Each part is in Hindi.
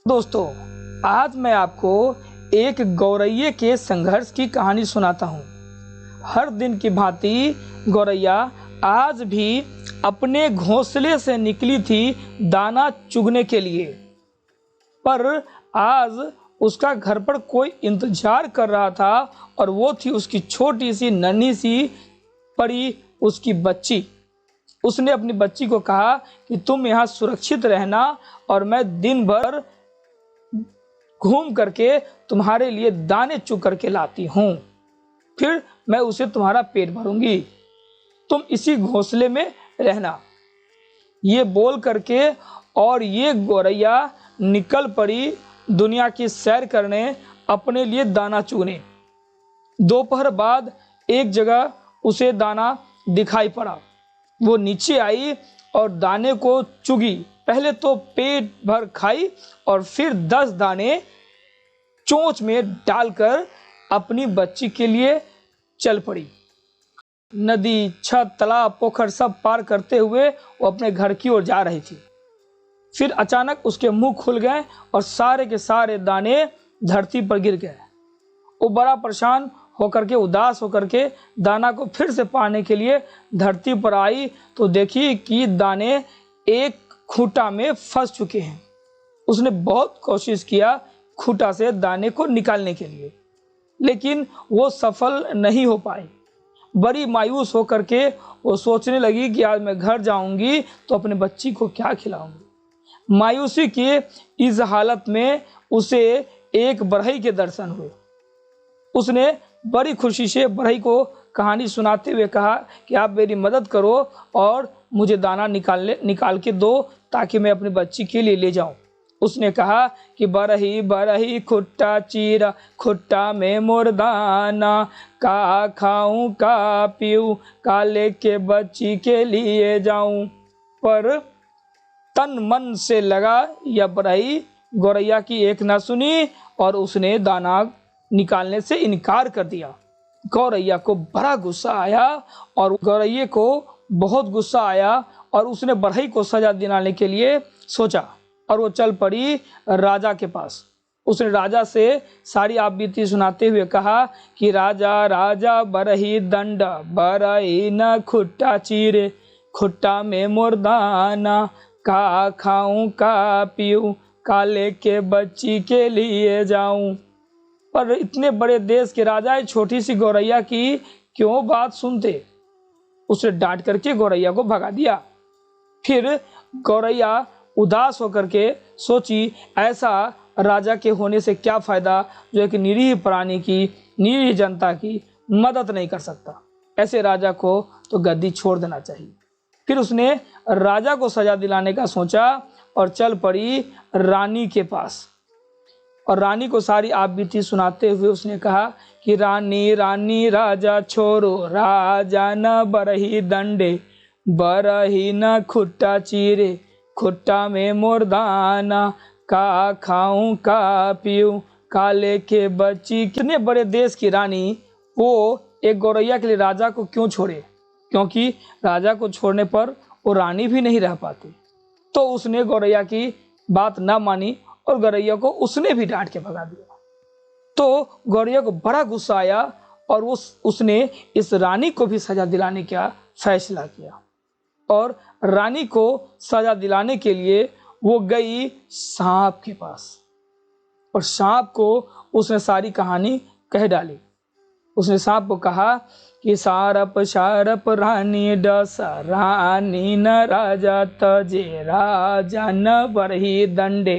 दोस्तों, आज मैं आपको एक गौरैया के संघर्ष की कहानी सुनाता हूँ। हर दिन की भांति गौरैया आज भी अपने घोंसले से निकली थी दाना चुगने के लिए, पर आज उसका घर पर कोई इंतजार कर रहा था और वो थी उसकी छोटी सी नन्ही सी परी, उसकी बच्ची। उसने अपनी बच्ची को कहा कि तुम यहाँ सुरक्षित रहना और मैं दिन भर घूम करके तुम्हारे लिए दाने चुग करके लाती हूँ, फिर मैं उसे तुम्हारा पेट भरूंगी, तुम इसी घोंसले में रहना। ये बोल करके और ये गौरैया निकल पड़ी दुनिया की सैर करने, अपने लिए दाना चुगने। दोपहर बाद एक जगह उसे दाना दिखाई पड़ा। वो नीचे आई और दाने को चुगी। पहले तो पेट भर खाई और फिर 10 दाने चोंच में डालकर अपनी बच्ची के लिए चल पड़ी। नदी, छत, तालाब, पोखर सब पार करते हुए वो अपने घर की ओर जा रही थी। फिर अचानक उसके मुंह खुल गए और सारे के सारे दाने धरती पर गिर गए। वो बड़ा परेशान होकर के, उदास होकर के दाना को फिर से पाने के लिए धरती पर आई तो देखी कि दाने एक खूंटा में फंस चुके हैं। उसने बहुत कोशिश किया खूंटा से दाने को निकालने के लिए, लेकिन वो सफल नहीं हो पाई। बड़ी मायूस होकर के वो सोचने लगी कि आज मैं घर जाऊंगी तो अपने बच्ची को क्या खिलाऊंगी। मायूसी की इस हालत में उसे एक बढ़ई के दर्शन हुए। उसने बड़ी खुशी से बढ़ई को कहानी सुनाते हुए कहा कि आप मेरी मदद करो और मुझे दाना निकाल के दो ताकि मैं अपनी बच्ची के लिए ले जाऊं। उसने कहा कि बरही बरही खुट्टा चीरा, खुट्टा में मोर दाना, का खाऊं का पीऊं, का लेके बच्ची के लिए जाऊं। पर तन मन से लगा यह बरही गौरैया की एक ना सुनी और उसने दाना निकालने से इनकार कर दिया। गौरैया को बड़ा गुस्सा आया और गौरैया को बहुत गुस्सा आया और उसने बढ़ई को सजा दिलाने के लिए सोचा और वो चल पड़ी राजा के पास। उसने राजा से सारी आपबीती सुनाते हुए कहा कि राजा राजा बरही दंड, बरही न खुट्टा चीरे, खुट्टा में मोर दाना, का खाऊं का पीऊं, का लेके बच्ची के लिए जाऊं। पर इतने बड़े देश के राजा छोटी सी गौरैया की क्यों बात सुनते। उसने डांट करके गौरैया को भगा दिया। फिर गौरैया उदास होकर के सोची, ऐसा राजा के होने से क्या फायदा जो एक निरीह प्राणी की, निरीह जनता की मदद नहीं कर सकता। ऐसे राजा को तो गद्दी छोड़ देना चाहिए। फिर उसने राजा को सजा दिलाने का सोचा और चल पड़ी रानी के पास। और रानी को सारी आपबीती सुनाते हुए उसने कहा कि रानी रानी राजा छोरो, राजा न बरही दंडे, बरही न खुट्टा चीरे, खुट्टा में मोर दाना, का खाऊं का पीऊं, का लेके बच्ची। कितने बड़े देश की रानी वो एक गौरैया के लिए राजा को क्यों छोड़े, क्योंकि राजा को छोड़ने पर वो रानी भी नहीं रह पाती। तो उसने गौरैया की बात ना मानी और गौरैया को उसने भी डांट के भगा दिया। तो गौरैया को बड़ा गुस्सा आया और उसने इस रानी को भी सजा दिलाने का फैसला किया। और रानी को सजा दिलाने के लिए वो गई सांप के पास और सांप को उसने सारी कहानी कह डाली। उसने सांप को कहा कि सारप सारप रानी डसा, रानी न राजा तजे, राजा न बरही दंडे,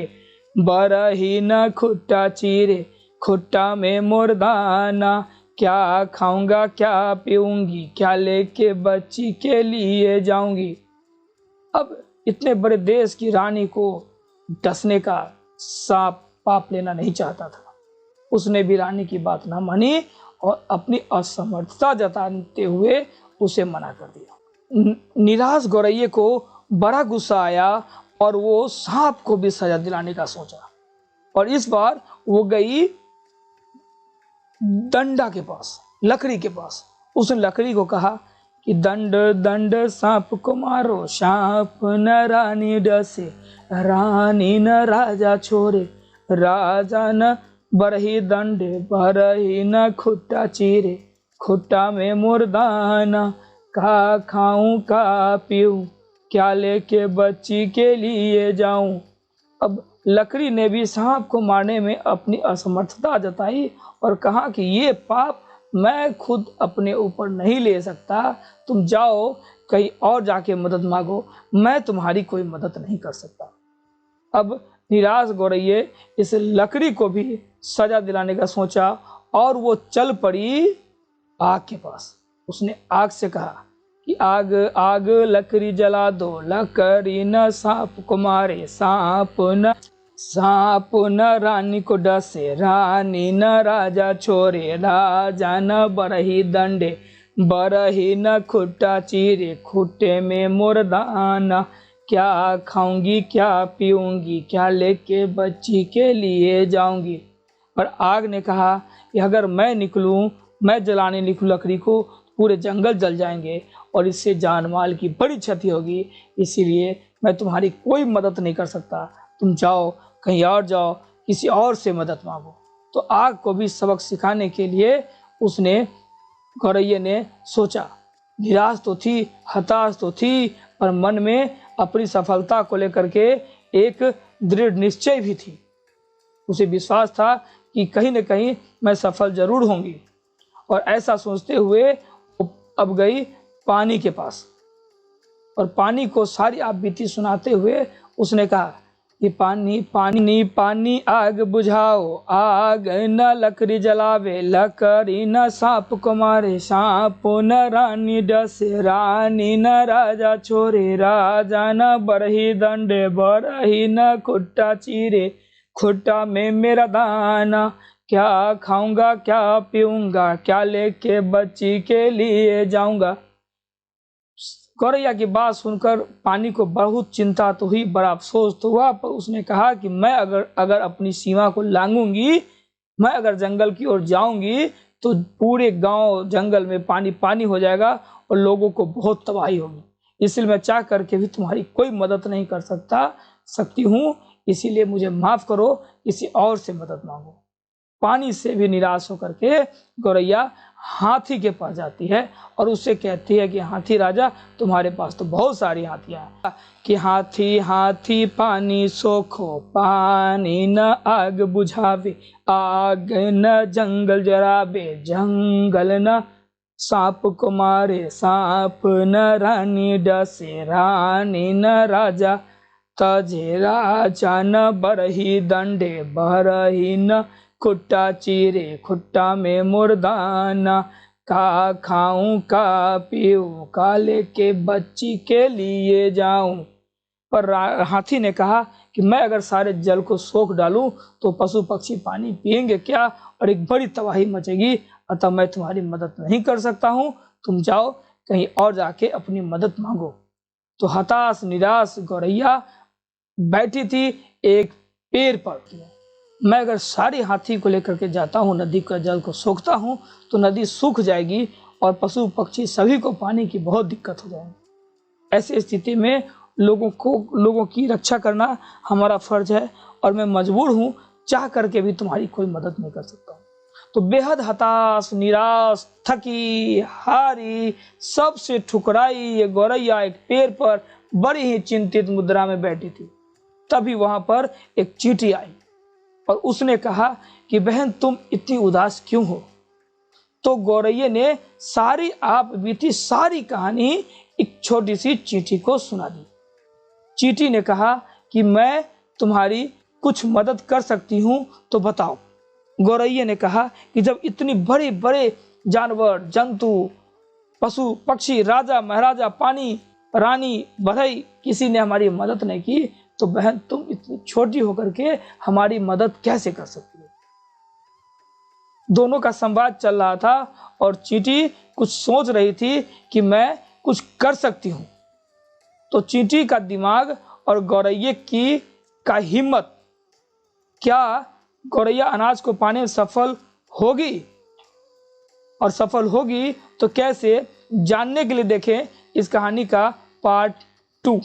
बरही न खुट्टा चीरे, खुट्टा में मोर दाना, क्या खाऊंगा क्या पीऊंगी, क्या लेके बच्ची के लिए जाऊंगी। अब इतने बड़े देश की रानी को डसने का सांप पाप लेना नहीं चाहता था। उसने भी रानी की बात ना मानी और अपनी असमर्थता जताते हुए उसे मना कर दिया। निराश गौरैया को बड़ा गुस्सा आया और वो सांप को भी सजा दिलाने का सोचा। और इस बार वो गई डंडा के पास, लकड़ी के पास। उसने लकड़ी को कहा कि दंड दंड सांप को मारो, सांप न रानी डसे, रानी न राजा छोड़े, राजा न बरही दंडे बरही न खुट्टा चीरे खुट्टा में मुर्दाना, का खाऊं का पीऊं क्या लेके बच्ची के लिए जाऊं। अब लकड़ी ने भी सांप को मारने में अपनी असमर्थता जताई और कहा कि ये पाप मैं खुद अपने ऊपर नहीं ले सकता, तुम जाओ कहीं और जाके मदद मांगो, मैं तुम्हारी कोई मदद नहीं कर सकता। अब निराश गौरैया इस लकड़ी को भी सजा दिलाने का सोचा और वो चल पड़ी आग के पास। उसने आग से कहा कि आग आग लकड़ी जला दो, लकड़ी न सांप को मारे, सांप न रानी को डसे, रानी न राजा छोरे, राजा न बरही दंडे बरही न खुट्टा चीरे खुट्टे में मुर्दाना, क्या खाऊंगी क्या पीऊंगी क्या लेके बच्ची के लिए जाऊंगी। पर आग ने कहा कि अगर मैं निकलूं, मैं जलाने निकलूं लकड़ी को, पूरे जंगल जल जाएंगे और इससे जान माल की बड़ी क्षति होगी, इसीलिए मैं तुम्हारी कोई मदद नहीं कर सकता, तुम जाओ कहीं और जाओ, किसी और से मदद मांगो। तो आग को भी सबक सिखाने के लिए उसने गौरैया ने सोचा। निराश तो थी, हताश तो थी, पर मन में अपनी सफलता को लेकर के एक दृढ़ निश्चय भी थी। उसे विश्वास था कि कहीं न कहीं मैं सफल जरूर होंगी। और ऐसा सोचते हुए अब गई पानी के पास और पानी को सारी आप बीती सुनाते हुए उसने कहा कि पानी पानी पानी आग बुझाओ, आग न लकड़ी जलावे, लकड़ी न सांप को मारे, सांप न रानी डसे, रानी न राजा छोरे, राजा न बरही दंडे बरही न खुट्टा चीरे खुट्टा में मेरा दाना, क्या खाऊंगा क्या पीऊंगा क्या लेके बच्ची के लिए जाऊंगा। गौरैया की बात सुनकर पानी को बहुत चिंता तो हुई, बड़ा अफसोस तो हुआ, पर उसने कहा कि मैं अगर अपनी सीमा को लांघूंगी, मैं अगर जंगल की ओर जाऊंगी तो पूरे गांव जंगल में पानी पानी हो जाएगा और लोगों को बहुत तबाही होगी, इसलिए मैं चाह करके भी तुम्हारी कोई मदद नहीं कर सकती हूँ, इसीलिए मुझे माफ करो, किसी और से मदद मांगो। पानी से भी निराश होकर के गौरैया हाथी के पास जाती है और उससे कहती है कि हाथी राजा, तुम्हारे पास तो बहुत सारी हाथियां हैं, कि हाथी हाथी पानी सोखो, पानी न आग बुझावे, आग न जंगल जरावे, जंगल न सांप को मारे, सांप न रानी डसे, रानी न राजा तजे, राजा न बरही दंडे बरही न खुट्टा चीरे खुट्टा में मुर्दाना, का खाऊं का पीऊं का लेके बच्ची के लिए जाऊं। पर हाथी ने कहा कि मैं अगर सारे जल को सोख डालूं तो पशु पक्षी पानी पिएंगे क्या और एक बड़ी तबाही मचेगी, अतः मैं तुम्हारी मदद नहीं कर सकता हूं, तुम जाओ कहीं और जाके अपनी मदद मांगो। तो हताश निराश गौरैया बैठी थी एक पेड़ पर। मैं अगर सारी हाथी को लेकर के जाता हूँ, नदी का जल को सोखता हूँ तो नदी सूख जाएगी और पशु पक्षी सभी को पानी की बहुत दिक्कत हो जाएगी। ऐसी स्थिति में लोगों की रक्षा करना हमारा फर्ज है और मैं मजबूर हूँ, चाह करके भी तुम्हारी कोई मदद नहीं कर सकता हूँ। तो बेहद हताश निराश थकी हारी सबसे ठुकराई ये गौरैया एक पेड़ पर बड़ी ही चिंतित मुद्रा में बैठी थी। तभी वहां पर एक चींटी आई और उसने कहा कि बहन तुम इतनी उदास क्यों हो। तो गौरैया ने सारी आप बीती सारी कहानी एक छोटी सी चींटी को सुना दी। चींटी ने कहा कि मैं तुम्हारी कुछ मदद कर सकती हूँ, तो बताओ। गौरैया ने कहा कि जब इतनी बड़े बड़े जानवर जंतु पशु पक्षी राजा महाराजा पानी रानी बढ़ई किसी ने हमारी मदद नहीं की, तो बहन तुम इतनी छोटी होकर के हमारी मदद कैसे कर सकती हो। दोनों का संवाद चल रहा था और चींटी कुछ सोच रही थी कि मैं कुछ कर सकती हूँ। तो चींटी का दिमाग और गौरैया का हिम्मत, क्या गौरैया अनाज को पाने में सफल होगी, और सफल होगी तो कैसे, जानने के लिए देखें इस कहानी का पार्ट 2।